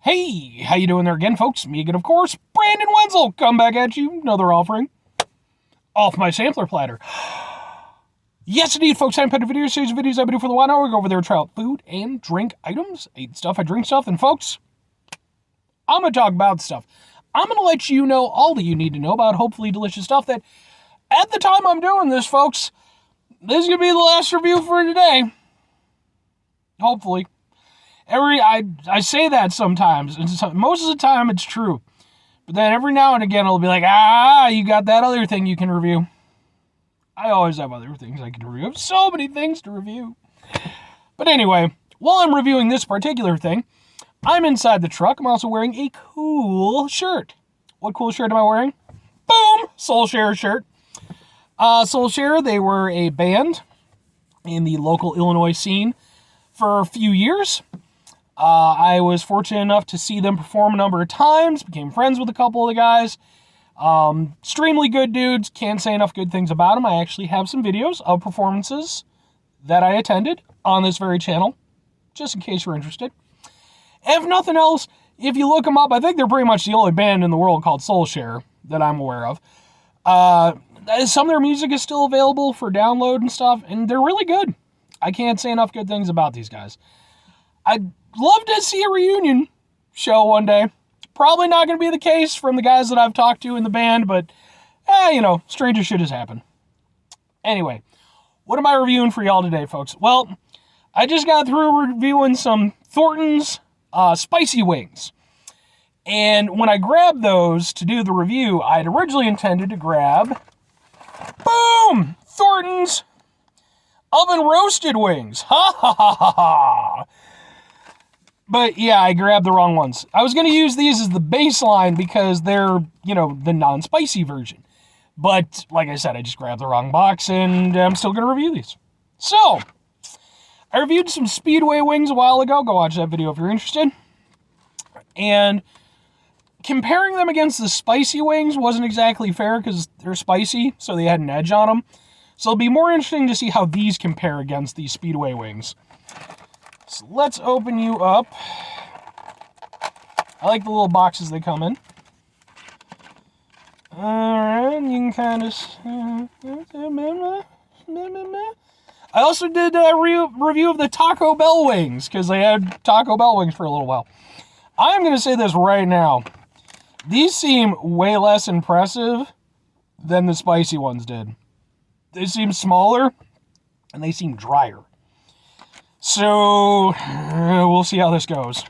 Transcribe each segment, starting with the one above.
Hey, how you doing there again, folks? Me again, of course, Brandon Wenzel. Come back at you. Another offering off my sampler platter. Yes, indeed, folks. I'm putting video series of videos I've been doing for the while now. We go over there, try out food and drink items. I eat stuff, I drink stuff, and folks, I'm going to talk about stuff. I'm going to let you know all that you need to know about hopefully delicious stuff that at the time I'm doing this, folks, this is going to be the last review for today. Hopefully. I say that sometimes, and most of the time it's true. But then every now and again it'll be like, you got that other thing you can review. I always have other things I can review. I have so many things to review. But anyway, while I'm reviewing this particular thing, I'm inside the truck. I'm also wearing a cool shirt. What cool shirt am I wearing? Boom! Soulshare shirt. Soulshare, they were a band in the local Illinois scene for a few years. I was fortunate enough to see them perform a number of times, became friends with a couple of the guys. Extremely good dudes, can't say enough good things about them. I actually have some videos of performances that I attended on this very channel, just in case you're interested. If nothing else, if you look them up, I think they're pretty much the only band in the world called Soulshare that I'm aware of. Some of their music is still available for download and stuff, and they're really good. I can't say enough good things about these guys. I'd love to see a reunion show one day. Probably not going to be the case from the guys that I've talked to in the band, but, stranger shit has happened. Anyway, what am I reviewing for y'all today, folks? Well, I just got through reviewing some Thornton's spicy wings. And when I grabbed those to do the review, I had originally intended to grab, boom, Thornton's oven roasted wings. Ha ha ha ha ha. But yeah, I grabbed the wrong ones. I was going to use these as the baseline because they're, the non-spicy version. But like I said, I just grabbed the wrong box and I'm still going to review these. So, I reviewed some Speedway wings a while ago. Go watch that video if you're interested. And comparing them against the spicy wings wasn't exactly fair because they're spicy, so they had an edge on them. So it'll be more interesting to see how these compare against these Speedway wings. So let's open you up. I like the little boxes they come in. Alright, you can kind of... I also did a review of the Taco Bell wings, because they had Taco Bell wings for a little while. I'm going to say this right now. These seem way less impressive than the spicy ones did. They seem smaller, and they seem drier. So, we'll see how this goes.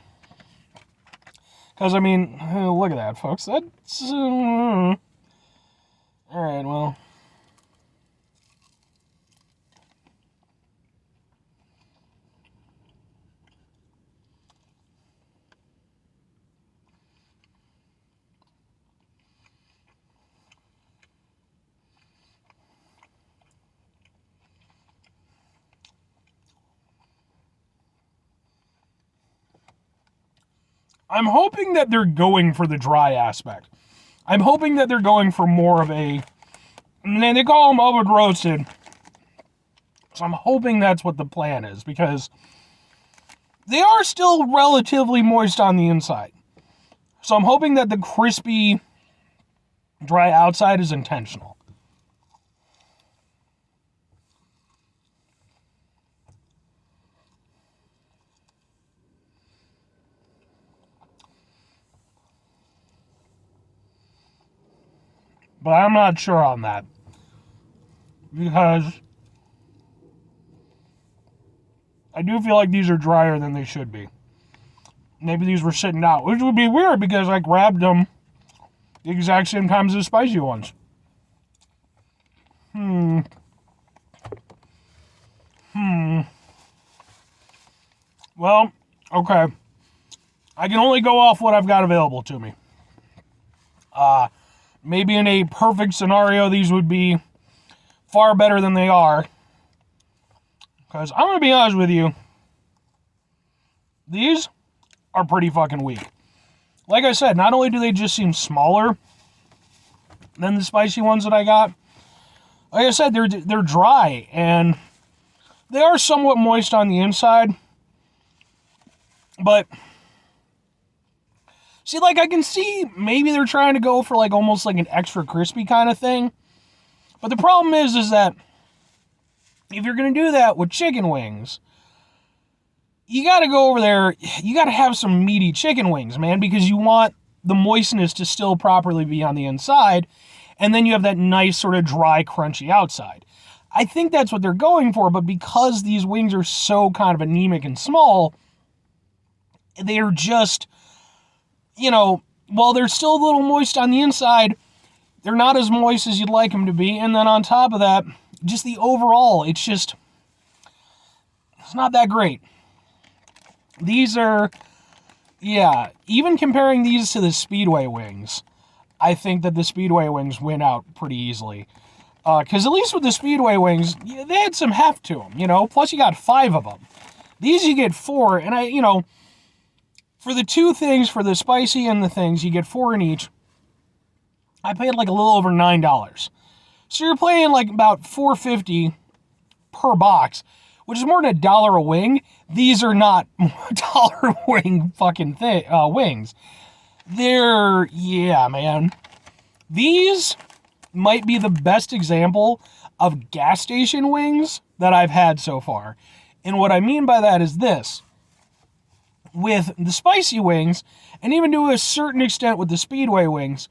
Because, look at that, folks. That's... Alright, well... I'm hoping that they're going for the dry aspect. I'm hoping that they're going for more of a... And they call them oven roasted. So I'm hoping that's what the plan is, because they are still relatively moist on the inside. So I'm hoping that the crispy, dry outside is intentional. But I'm not sure on that. Because I do feel like these are drier than they should be. Maybe these were sitting out, which would be weird because I grabbed them the exact same time as the spicy ones. Well, okay. I can only go off what I've got available to me. Maybe in a perfect scenario, these would be far better than they are. Because I'm going to be honest with you, these are pretty fucking weak. Like I said, not only do they just seem smaller than the spicy ones that I got, like I said, they're dry, and they are somewhat moist on the inside, but See, like, I can see maybe they're trying to go for, like, almost like an extra crispy kind of thing. But the problem is that if you're going to do that with chicken wings, you got to go over there, you got to have some meaty chicken wings, man, because you want the moistness to still properly be on the inside, and then you have that nice sort of dry, crunchy outside. I think that's what they're going for, but because these wings are so kind of anemic and small, they're just, while they're still a little moist on the inside, they're not as moist as you'd like them to be. And then on top of that, just the overall, it's not that great. These are, even comparing these to the Speedway wings, I think that the Speedway wings win out pretty easily. Because at least with the Speedway wings, they had some heft to them, plus you got 5 of them. These you get 4, and for the 2 things, for the spicy and the things, you get 4 in each. I paid like a little over $9. So you're paying like about $4.50 per box, which is more than $1 a wing. These are not $1 wing fucking wings. They're, man. These might be the best example of gas station wings that I've had so far. And what I mean by that is this. With the spicy wings, and even to a certain extent with the Speedway wings,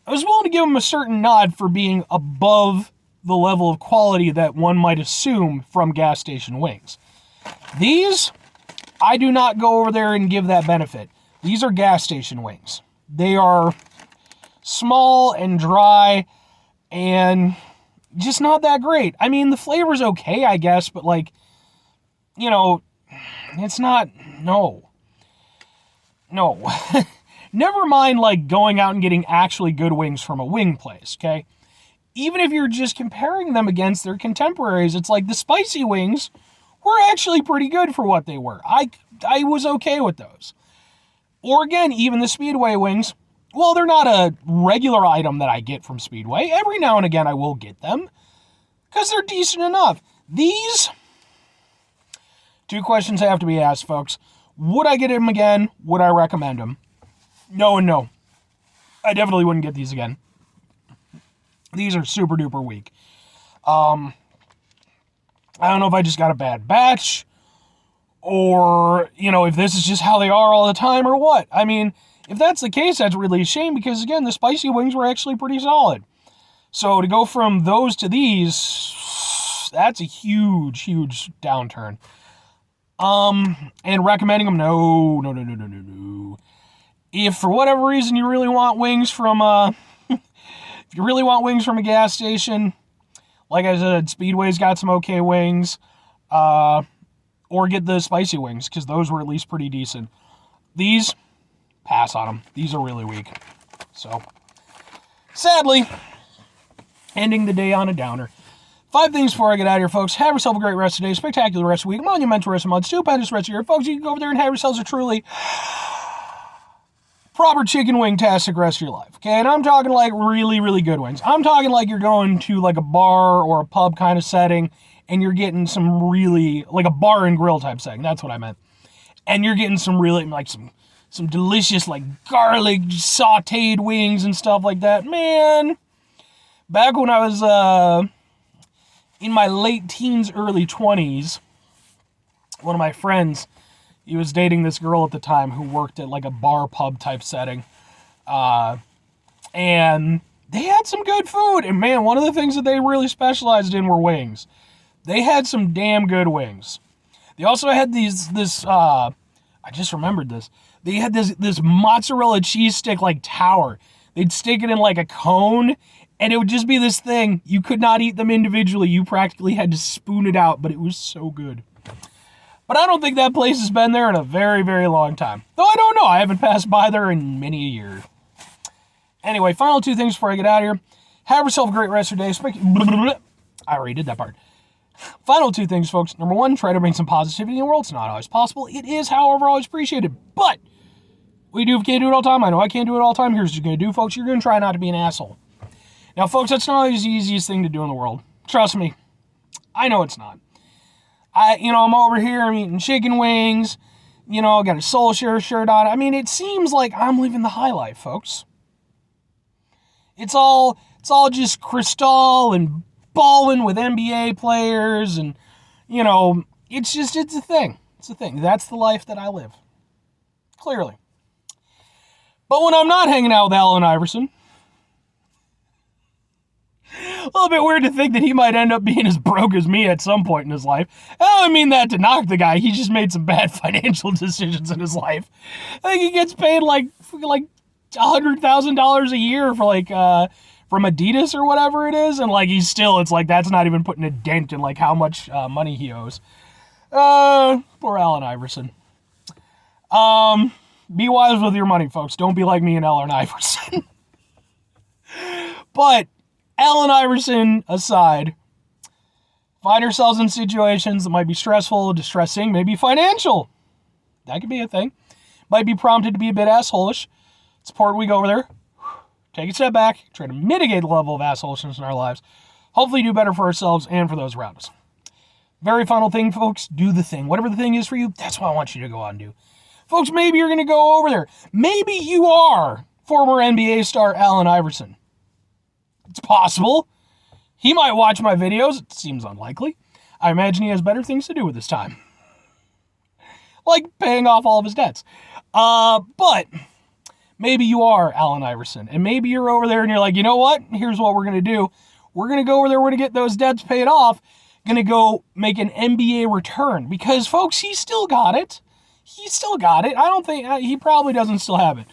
I was willing to give them a certain nod for being above the level of quality that one might assume from gas station wings. These, I do not go over there and give that benefit. These are gas station wings. They are small and dry and just not that great. I mean, the flavor's okay, I guess, but it's not, no. Never mind, going out and getting actually good wings from a wing place, okay? Even if you're just comparing them against their contemporaries, it's like the spicy wings were actually pretty good for what they were. I was okay with those. Or again, even the Speedway wings, well, they're not a regular item that I get from Speedway. Every now and again I will get them, because they're decent enough. These, 2 questions have to be asked, folks. Would I get them again? Would I recommend them? No and no. I definitely wouldn't get these again. These are super duper weak. I don't know if I just got a bad batch, or, if this is just how they are all the time, or what. I mean, if that's the case, that's really a shame, because, again, the spicy wings were actually pretty solid. So to go from those to these, that's a huge, huge downturn. And recommending them, no. If for whatever reason you really want wings from, if you really want wings from a gas station, like I said, Speedway's got some okay wings, or get the spicy wings, because those were at least pretty decent. These, pass on them. These are really weak. So, sadly, ending the day on a downer. 5 things before I get out of here, folks. Have yourself a great rest of the day, spectacular rest of the week, monumental rest of the month, stupendous rest of the year. Folks, you can go over there and have yourselves a truly proper chicken wing-tastic rest of your life, okay? And I'm talking like really, really good wings. I'm talking like you're going to like a bar or a pub kind of setting, and you're getting some really, like a bar and grill type setting. That's what I meant. And you're getting some really, like some delicious, like garlic sauteed wings and stuff like that. Man, back when I was, in my late teens, early 20s, one of my friends, he was dating this girl at the time who worked at like a bar pub type setting. And they had some good food. And man, one of the things that they really specialized in were wings. They had some damn good wings. They also had I just remembered this. They had this mozzarella cheese stick like tower. They'd stick it in like a cone, and it would just be this thing. You could not eat them individually. You practically had to spoon it out, but it was so good. But I don't think that place has been there in a very, very long time. Though I don't know. I haven't passed by there in many a year. Anyway, final 2 things before I get out of here. Have yourself a great rest of your day. I already did that part. Final 2 things, folks. Number 1, try to bring some positivity in the world. It's not always possible. It is, however, always appreciated. But we can't do it all the time. I know I can't do it all the time. Here's what you're going to do, folks. You're going to try not to be an asshole. Now, folks, that's not always the easiest thing to do in the world. Trust me. I know it's not. I'm over here, I'm eating chicken wings, You know, got a Solskjaer shirt on. I mean, it seems like I'm living the high life, folks. It's all just crystal and balling with NBA players, and you know, it's a thing. It's a thing. That's the life that I live. Clearly. But when I'm not hanging out with Allen Iverson, a little bit weird to think that he might end up being as broke as me at some point in his life. I don't mean that to knock the guy. He just made some bad financial decisions in his life. I think he gets paid like $100,000 a year for from Adidas or whatever it is, and like it's like that's not even putting a dent in like how much money he owes. Poor Allen Iverson. Be wise with your money, folks. Don't be like me and Allen Iverson. But Allen Iverson aside, find ourselves in situations that might be stressful, distressing, maybe financial. That could be a thing. Might be prompted to be a bit assholeish. It's important we go over there, take a step back, try to mitigate the level of assholishness in our lives, hopefully do better for ourselves and for those around us. Very final thing, folks, do the thing. Whatever the thing is for you, that's what I want you to go out and do. Folks, maybe you're going to go over there. Maybe you are former NBA star Allen Iverson. It's possible. He might watch my videos. It seems unlikely. I imagine he has better things to do with his time. Like paying off all of his debts. But maybe you are Allen Iverson. And maybe you're over there and you're like, you know what? Here's what we're going to do. We're going to go over there. We're going to get those debts paid off. Going to go make an NBA return. Because, folks, he still got it. He still got it. I don't think, he probably doesn't still have it.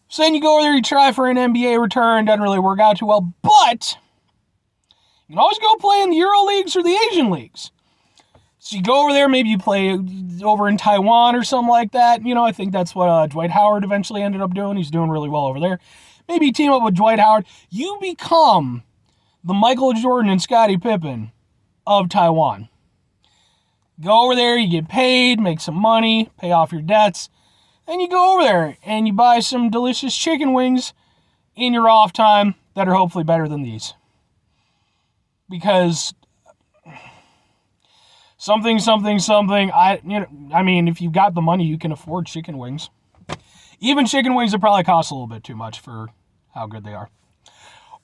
So then you go over there, you try for an NBA return, doesn't really work out too well, but you can always go play in the Euro Leagues or the Asian Leagues. So you go over there, maybe you play over in Taiwan or something like that. You know, I think that's what Dwight Howard eventually ended up doing. He's doing really well over there. Maybe you team up with Dwight Howard. You become the Michael Jordan and Scottie Pippen of Taiwan. Go over there, you get paid, make some money, pay off your debts. Then you go over there and you buy some delicious chicken wings in your off time that are hopefully better than these. Because something, I mean, if you've got the money, you can afford chicken wings. Even chicken wings that probably cost a little bit too much for how good they are.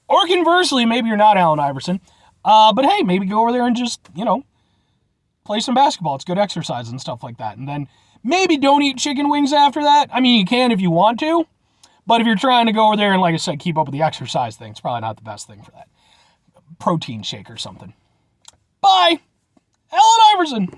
Or conversely, maybe you're not Allen Iverson. But hey, maybe go over there and just, play some basketball. It's good exercise and stuff like that. And then maybe don't eat chicken wings after that. I mean, you can if you want to. But if you're trying to go over there and, like I said, keep up with the exercise thing, it's probably not the best thing for that. Protein shake or something. Bye. Allen Iverson.